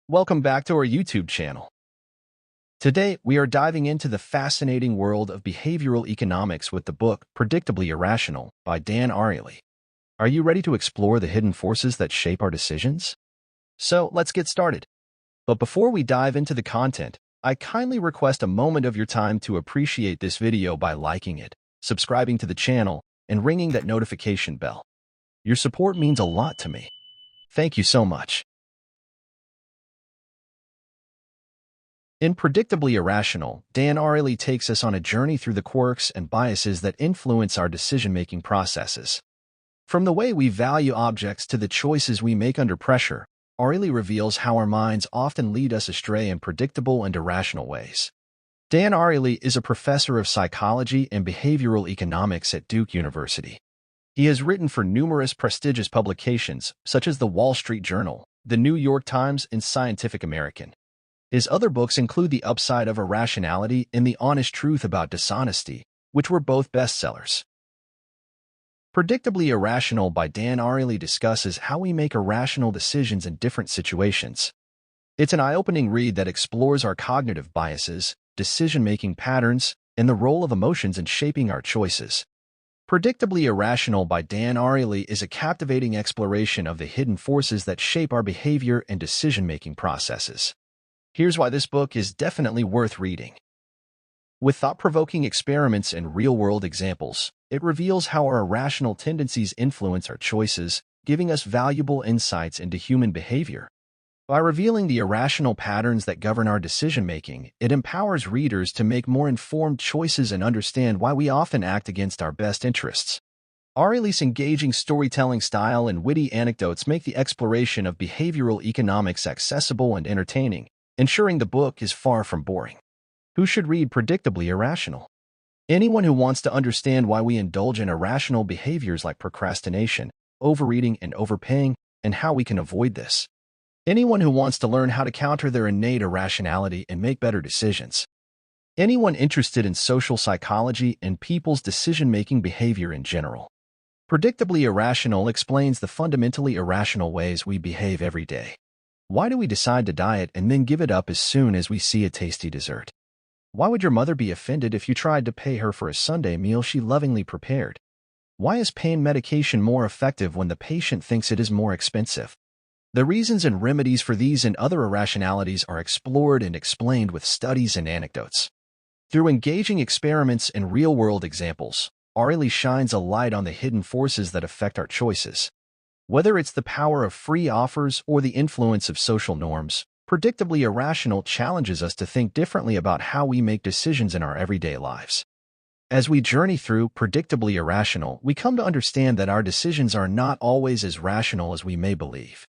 Welcome back to our YouTube channel. Today, we are diving into the fascinating world of behavioral economics with the book Predictably Irrational by Dan Ariely. Are you ready to explore the hidden forces that shape our decisions? So, let's get started. But before we dive into the content, I kindly request a moment of your time to appreciate this video by liking it, subscribing to the channel, and ringing that notification bell. Your support means a lot to me. Thank you so much. In Predictably Irrational, Dan Ariely takes us on a journey through the quirks and biases that influence our decision-making processes. From the way we value objects to the choices we make under pressure, Ariely reveals how our minds often lead us astray in predictable and irrational ways. Dan Ariely is a professor of psychology and behavioral economics at Duke University. He has written for numerous prestigious publications, such as the Wall Street Journal, the New York Times, and Scientific American. His other books include The Upside of Irrationality and The Honest Truth About Dishonesty, which were both bestsellers. Predictably Irrational by Dan Ariely discusses how we make irrational decisions in different situations. It's an eye-opening read that explores our cognitive biases, decision-making patterns, and the role of emotions in shaping our choices. Predictably Irrational by Dan Ariely is a captivating exploration of the hidden forces that shape our behavior and decision-making processes. Here's why this book is definitely worth reading. With thought-provoking experiments and real-world examples, it reveals how our irrational tendencies influence our choices, giving us valuable insights into human behavior. By revealing the irrational patterns that govern our decision-making, it empowers readers to make more informed choices and understand why we often act against our best interests. Ariely's engaging storytelling style and witty anecdotes make the exploration of behavioral economics accessible and entertaining, ensuring the book is far from boring. Who should read Predictably Irrational? Anyone who wants to understand why we indulge in irrational behaviors like procrastination, overeating, and overpaying, and how we can avoid this. Anyone who wants to learn how to counter their innate irrationality and make better decisions. Anyone interested in social psychology and people's decision-making behavior in general. Predictably Irrational explains the fundamentally irrational ways we behave every day. Why do we decide to diet and then give it up as soon as we see a tasty dessert? Why would your mother be offended if you tried to pay her for a Sunday meal she lovingly prepared? Why is pain medication more effective when the patient thinks it is more expensive? The reasons and remedies for these and other irrationalities are explored and explained with studies and anecdotes. Through engaging experiments and real-world examples, Ariely shines a light on the hidden forces that affect our choices. Whether it's the power of free offers or the influence of social norms, Predictably Irrational challenges us to think differently about how we make decisions in our everyday lives. As we journey through Predictably Irrational, we come to understand that our decisions are not always as rational as we may believe.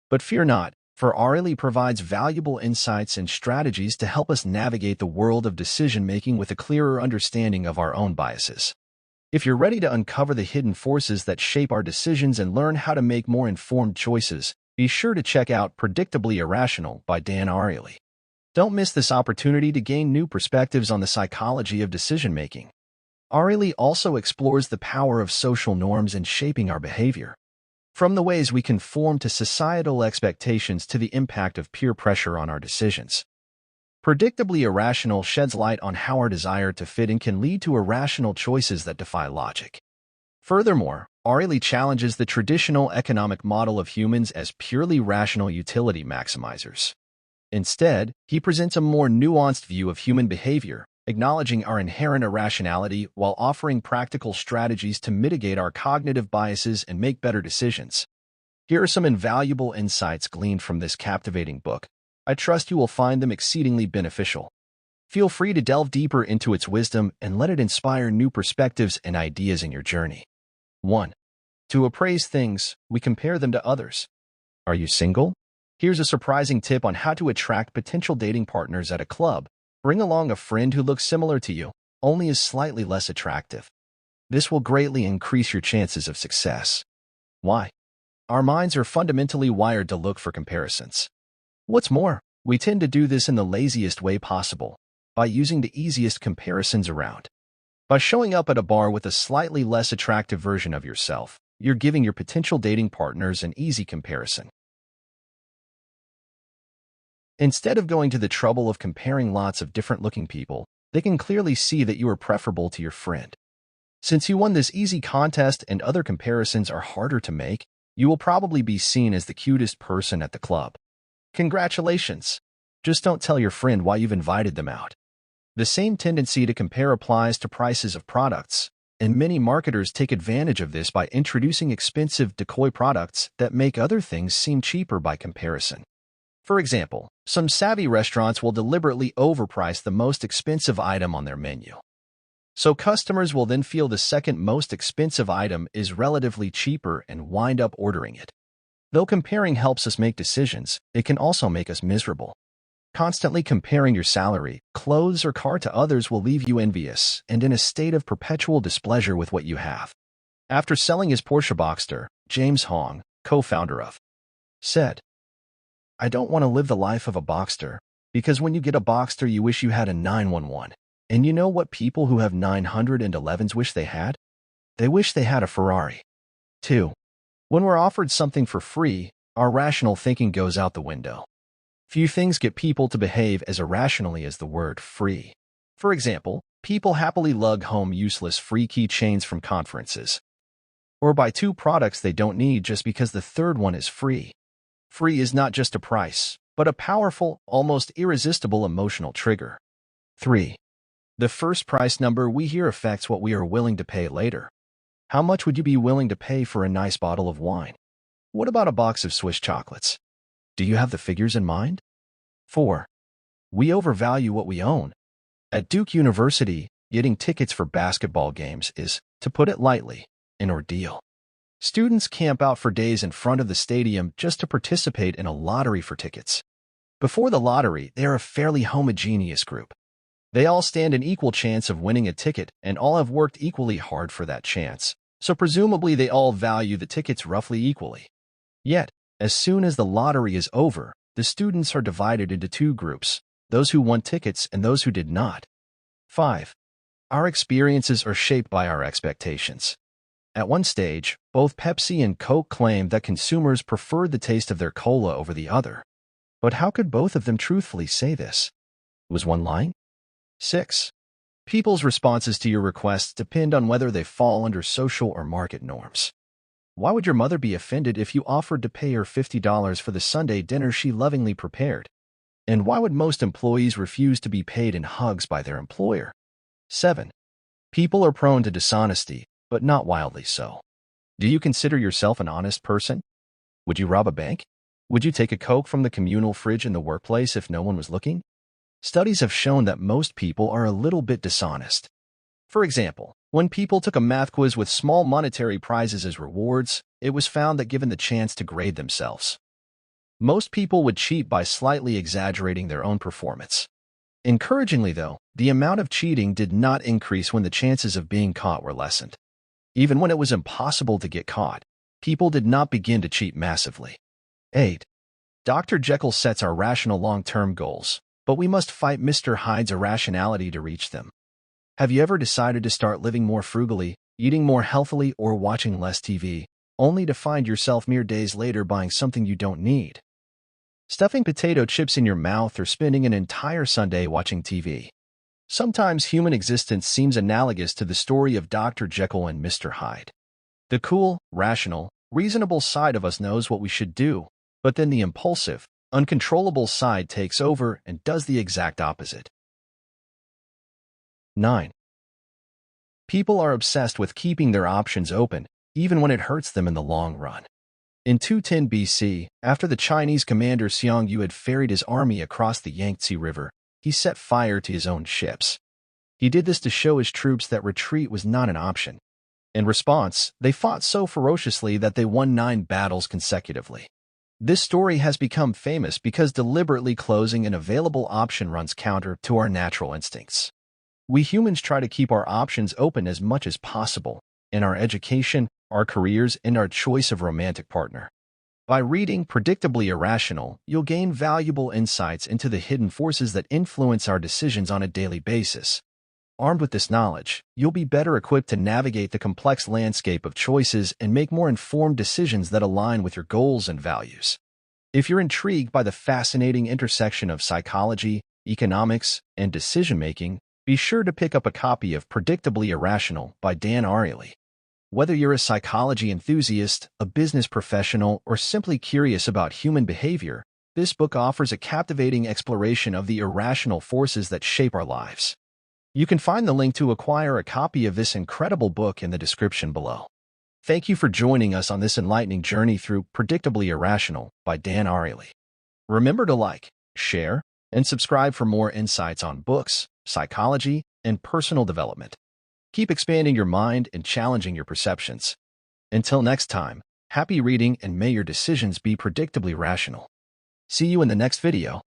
But fear not, for Ariely provides valuable insights and strategies to help us navigate the world of decision-making with a clearer understanding of our own biases. If you're ready to uncover the hidden forces that shape our decisions and learn how to make more informed choices, be sure to check out Predictably Irrational by Dan Ariely. Don't miss this opportunity to gain new perspectives on the psychology of decision-making. Ariely also explores the power of social norms in shaping our behavior. From the ways we conform to societal expectations to the impact of peer pressure on our decisions. Predictably Irrational sheds light on how our desire to fit in can lead to irrational choices that defy logic. Furthermore, Ariely challenges the traditional economic model of humans as purely rational utility maximizers. Instead, he presents a more nuanced view of human behavior, acknowledging our inherent irrationality while offering practical strategies to mitigate our cognitive biases and make better decisions. Here are some invaluable insights gleaned from this captivating book. I trust you will find them exceedingly beneficial. Feel free to delve deeper into its wisdom and let it inspire new perspectives and ideas in your journey. 1. To appraise things, we compare them to others. Are you single? Here's a surprising tip on how to attract potential dating partners at a club. Bring along a friend who looks similar to you, only is slightly less attractive. This will greatly increase your chances of success. Why? Our minds are fundamentally wired to look for comparisons. What's more, we tend to do this in the laziest way possible, by using the easiest comparisons around. By showing up at a bar with a slightly less attractive version of yourself, you're giving your potential dating partners an easy comparison. Instead of going to the trouble of comparing lots of different-looking people, they can clearly see that you are preferable to your friend. Since you won this easy contest and other comparisons are harder to make, you will probably be seen as the cutest person at the club. Congratulations! Just don't tell your friend why you've invited them out. The same tendency to compare applies to prices of products, and many marketers take advantage of this by introducing expensive decoy products that make other things seem cheaper by comparison. For example, some savvy restaurants will deliberately overprice the most expensive item on their menu. So customers will then feel the second most expensive item is relatively cheaper and wind up ordering it. Though comparing helps us make decisions, it can also make us miserable. Constantly comparing your salary, clothes, or car to others will leave you envious and in a state of perpetual displeasure with what you have. After selling his Porsche Boxster, James Hong, co-founder of, said, "I don't want to live the life of a Boxster, because when you get a Boxster you wish you had a 911. And you know what people who have 911s wish they had? They wish they had a Ferrari." 2. When we're offered something for free, our rational thinking goes out the window. Few things get people to behave as irrationally as the word free. For example, people happily lug home useless free keychains from conferences, or buy 2 products they don't need just because the third one is free. Free is not just a price, but a powerful, almost irresistible emotional trigger. 3. The first price number we hear affects what we are willing to pay later. How much would you be willing to pay for a nice bottle of wine? What about a box of Swiss chocolates? Do you have the figures in mind? 4. We overvalue what we own. At Duke University, getting tickets for basketball games is, to put it lightly, an ordeal. Students camp out for days in front of the stadium just to participate in a lottery for tickets. Before the lottery, they are a fairly homogeneous group. They all stand an equal chance of winning a ticket and all have worked equally hard for that chance, so presumably they all value the tickets roughly equally. Yet, as soon as the lottery is over, the students are divided into 2 groups, those who won tickets and those who did not. 5. Our experiences are shaped by our expectations. At one stage, both Pepsi and Coke claimed that consumers preferred the taste of their cola over the other. But how could both of them truthfully say this? Was one lying? 6. People's responses to your requests depend on whether they fall under social or market norms. Why would your mother be offended if you offered to pay her $50 for the Sunday dinner she lovingly prepared? And why would most employees refuse to be paid in hugs by their employer? 7. People are prone to dishonesty, but not wildly so. Do you consider yourself an honest person? Would you rob a bank? Would you take a Coke from the communal fridge in the workplace if no one was looking? Studies have shown that most people are a little bit dishonest. For example, when people took a math quiz with small monetary prizes as rewards, it was found that given the chance to grade themselves, most people would cheat by slightly exaggerating their own performance. Encouragingly, though, the amount of cheating did not increase when the chances of being caught were lessened. Even when it was impossible to get caught, people did not begin to cheat massively. 8. Dr. Jekyll sets our rational long-term goals, but we must fight Mr. Hyde's irrationality to reach them. Have you ever decided to start living more frugally, eating more healthily, or watching less TV, only to find yourself mere days later buying something you don't need? Stuffing potato chips in your mouth or spending an entire Sunday watching TV. Sometimes human existence seems analogous to the story of Dr. Jekyll and Mr. Hyde. The cool, rational, reasonable side of us knows what we should do, but then the impulsive, uncontrollable side takes over and does the exact opposite. 9. People are obsessed with keeping their options open, even when it hurts them in the long run. In 210 BC, after the Chinese commander Xiong Yu had ferried his army across the Yangtze River, he set fire to his own ships. He did this to show his troops that retreat was not an option. In response, they fought so ferociously that they won 9 battles consecutively. This story has become famous because deliberately closing an available option runs counter to our natural instincts. We humans try to keep our options open as much as possible, in our education, our careers, and our choice of romantic partner. By reading Predictably Irrational, you'll gain valuable insights into the hidden forces that influence our decisions on a daily basis. Armed with this knowledge, you'll be better equipped to navigate the complex landscape of choices and make more informed decisions that align with your goals and values. If you're intrigued by the fascinating intersection of psychology, economics, and decision-making, be sure to pick up a copy of Predictably Irrational by Dan Ariely. Whether you're a psychology enthusiast, a business professional, or simply curious about human behavior, this book offers a captivating exploration of the irrational forces that shape our lives. You can find the link to acquire a copy of this incredible book in the description below. Thank you for joining us on this enlightening journey through Predictably Irrational by Dan Ariely. Remember to like, share, and subscribe for more insights on books, psychology, and personal development. Keep expanding your mind and challenging your perceptions. Until next time, happy reading and may your decisions be predictably rational. See you in the next video.